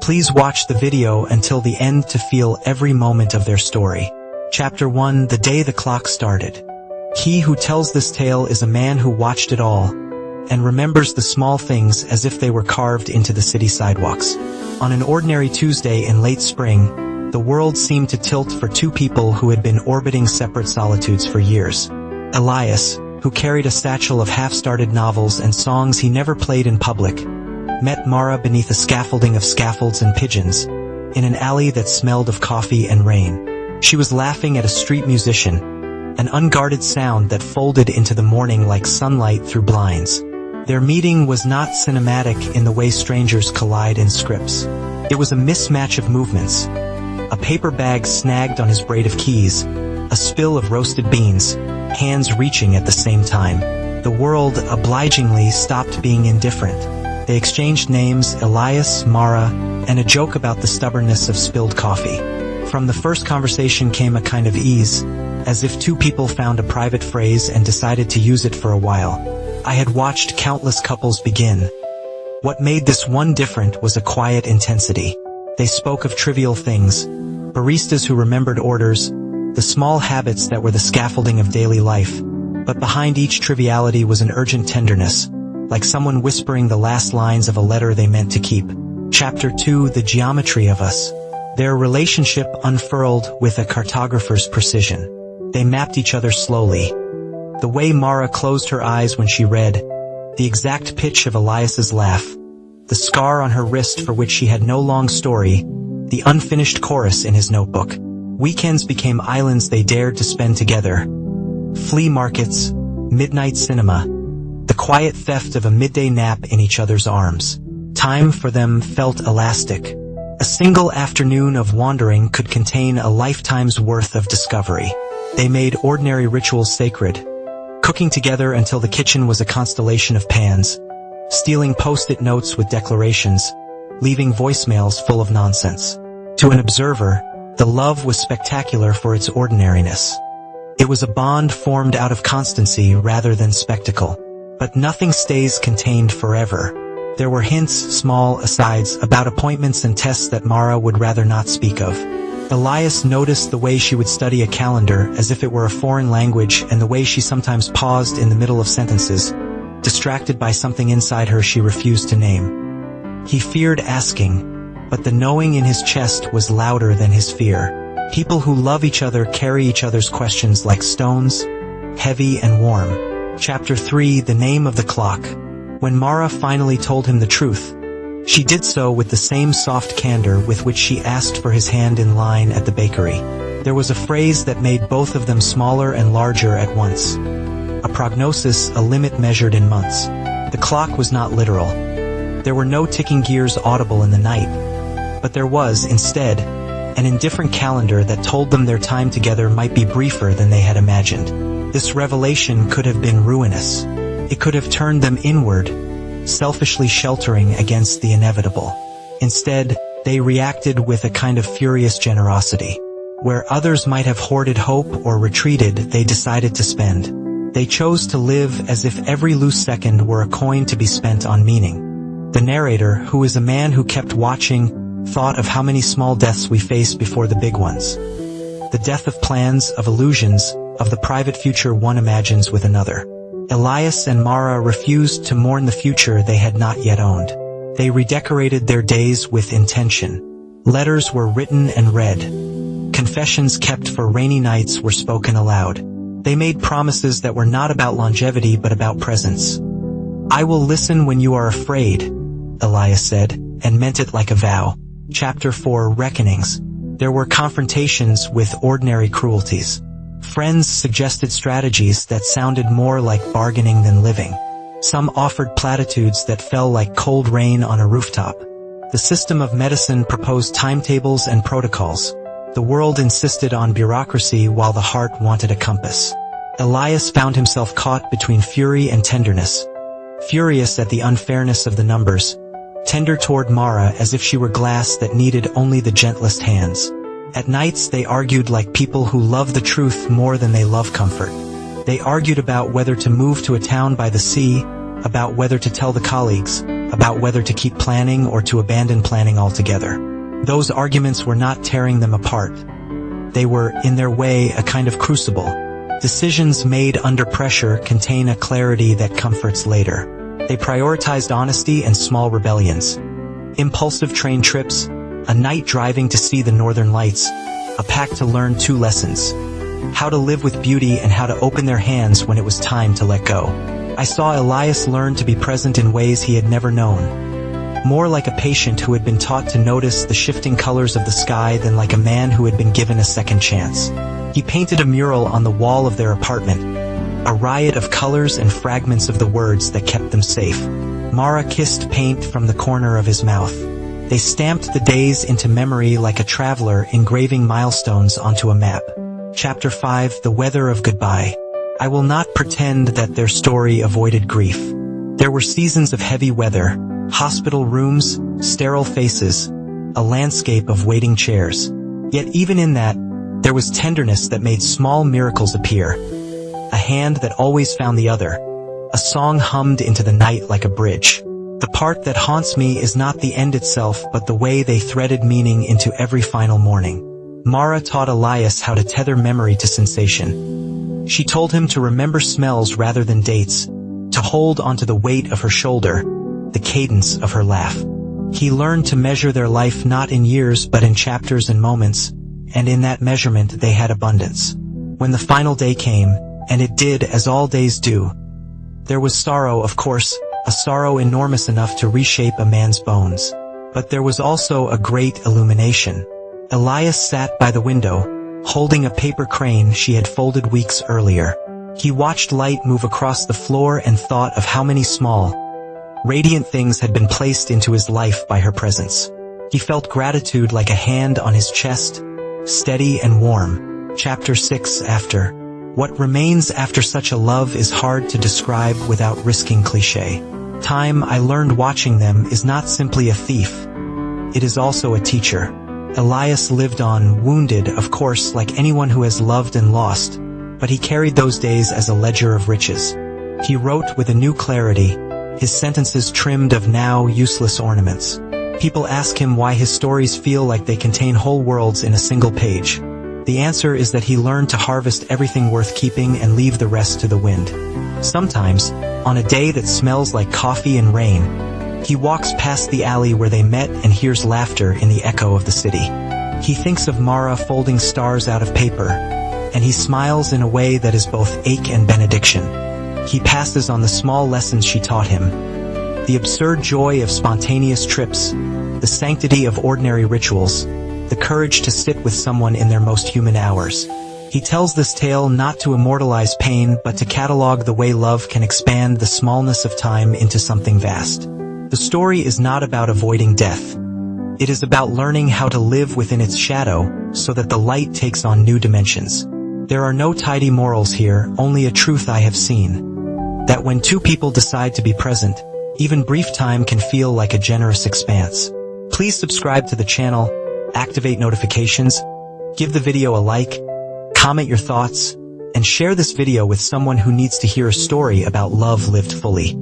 Please watch the video until the end to feel every moment of their story. Chapter 1: The Day the Clock Started. He who tells this tale is a man who watched it all, and remembers the small things as if they were carved into the city sidewalks. On an ordinary Tuesday in late spring, the world seemed to tilt for two people who had been orbiting separate solitudes for years. Elias, who carried a satchel of half-started novels and songs he never played in public, met Mara beneath a scaffolding of scaffolds and pigeons, in an alley that smelled of coffee and rain. She was laughing at a street musician, an unguarded sound that folded into the morning like sunlight through blinds. Their meeting was not cinematic in the way strangers collide in scripts. It was a mismatch of movements. A paper bag snagged on his braid of keys, a spill of roasted beans, hands reaching at the same time. The world obligingly stopped being indifferent. They exchanged names, Elias, Mara, and a joke about the stubbornness of spilled coffee. From the first conversation came a kind of ease, as if two people found a private phrase and decided to use it for a while. I had watched countless couples begin. What made this one different was a quiet intensity. They spoke of trivial things, baristas who remembered orders, the small habits that were the scaffolding of daily life, but behind each triviality was an urgent tenderness, like someone whispering the last lines of a letter they meant to keep. Chapter 2: The Geometry of Us. Their relationship unfurled with a cartographer's precision. They mapped each other slowly. The way Mara closed her eyes when she read, the exact pitch of Elias's laugh, the scar on her wrist for which she had no long story, the unfinished chorus in his notebook. Weekends became islands they dared to spend together. Flea markets, midnight cinema, the quiet theft of a midday nap in each other's arms. Time for them felt elastic. A single afternoon of wandering could contain a lifetime's worth of discovery. They made ordinary rituals sacred, cooking together until the kitchen was a constellation of pans, stealing post-it notes with declarations, leaving voicemails full of nonsense. To an observer, the love was spectacular for its ordinariness. It was a bond formed out of constancy rather than spectacle. But nothing stays contained forever. There were hints, small asides, about appointments and tests that Mara would rather not speak of. Elias noticed the way she would study a calendar as if it were a foreign language, and the way she sometimes paused in the middle of sentences, distracted by something inside her she refused to name. He feared asking, but the knowing in his chest was louder than his fear. People who love each other carry each other's questions like stones, heavy and warm. Chapter 3: The Name of the Clock. When Mara finally told him the truth, she did so with the same soft candor with which she asked for his hand in line at the bakery. There was a phrase that made both of them smaller and larger at once. A prognosis, a limit measured in months. The clock was not literal. There were no ticking gears audible in the night, but there was, instead, an indifferent calendar that told them their time together might be briefer than they had imagined. This revelation could have been ruinous. It could have turned them inward, selfishly sheltering against the inevitable. Instead, they reacted with a kind of furious generosity. Where others might have hoarded hope or retreated, they decided to spend. They chose to live as if every loose second were a coin to be spent on meaning. The narrator, who is a man who kept watching, thought of how many small deaths we face before the big ones. The death of plans, of illusions, of the private future one imagines with another. Elias and Mara refused to mourn the future they had not yet owned. They redecorated their days with intention. Letters were written and read. Confessions kept for rainy nights were spoken aloud. They made promises that were not about longevity but about presence. "I will listen when you are afraid," Elias said, and meant it like a vow. Chapter 4: Reckonings. There were confrontations with ordinary cruelties. Friends suggested strategies that sounded more like bargaining than living. Some offered platitudes that fell like cold rain on a rooftop. The system of medicine proposed timetables and protocols. The world insisted on bureaucracy while the heart wanted a compass. Elias found himself caught between fury and tenderness. Furious at the unfairness of the numbers, tender toward Mara as if she were glass that needed only the gentlest hands. At nights they argued like people who love the truth more than they love comfort. They argued about whether to move to a town by the sea, about whether to tell the colleagues, about whether to keep planning or to abandon planning altogether. Those arguments were not tearing them apart. They were, in their way, a kind of crucible. Decisions made under pressure contain a clarity that comforts later. They prioritized honesty and small rebellions. Impulsive train trips, a night driving to see the northern lights, a pact to learn 2 lessons. How to live with beauty and how to open their hands when it was time to let go. I saw Elias learn to be present in ways he had never known. More like a patient who had been taught to notice the shifting colors of the sky than like a man who had been given a second chance. He painted a mural on the wall of their apartment, a riot of colors and fragments of the words that kept them safe. Mara kissed paint from the corner of his mouth. They stamped the days into memory like a traveler engraving milestones onto a map. Chapter 5: The Weather of Goodbye. I will not pretend that their story avoided grief. There were seasons of heavy weather, hospital rooms, sterile faces, a landscape of waiting chairs. Yet even in that, there was tenderness that made small miracles appear. A hand that always found the other. A song hummed into the night like a bridge. The part that haunts me is not the end itself but the way they threaded meaning into every final morning. Mara taught Elias how to tether memory to sensation. She told him to remember smells rather than dates, to hold onto the weight of her shoulder, the cadence of her laugh. He learned to measure their life not in years but in chapters and moments, and in that measurement they had abundance. When the final day came, and it did as all days do, there was sorrow, of course, a sorrow enormous enough to reshape a man's bones. But there was also a great illumination. Elias sat by the window, holding a paper crane she had folded weeks earlier. He watched light move across the floor and thought of how many small, radiant things had been placed into his life by her presence. He felt gratitude like a hand on his chest, steady and warm. Chapter 6: After. What remains after such a love is hard to describe without risking cliché. Time, I learned watching them, is not simply a thief. It is also a teacher. Elias lived on, wounded, of course, like anyone who has loved and lost, but he carried those days as a ledger of riches. He wrote with a new clarity, his sentences trimmed of now useless ornaments. People ask him why his stories feel like they contain whole worlds in a single page. The answer is that he learned to harvest everything worth keeping and leave the rest to the wind. Sometimes, on a day that smells like coffee and rain, he walks past the alley where they met and hears laughter in the echo of the city. He thinks of Mara folding stars out of paper, and he smiles in a way that is both ache and benediction. He passes on the small lessons she taught him. The absurd joy of spontaneous trips, the sanctity of ordinary rituals, the courage to sit with someone in their most human hours. He tells this tale not to immortalize pain but to catalog the way love can expand the smallness of time into something vast. The story is not about avoiding death. It is about learning how to live within its shadow so that the light takes on new dimensions. There are no tidy morals here, only a truth I have seen. That when 2 people decide to be present, even brief time can feel like a generous expanse. Please subscribe to the channel, activate notifications, give the video a like, comment your thoughts, and share this video with someone who needs to hear a story about love lived fully.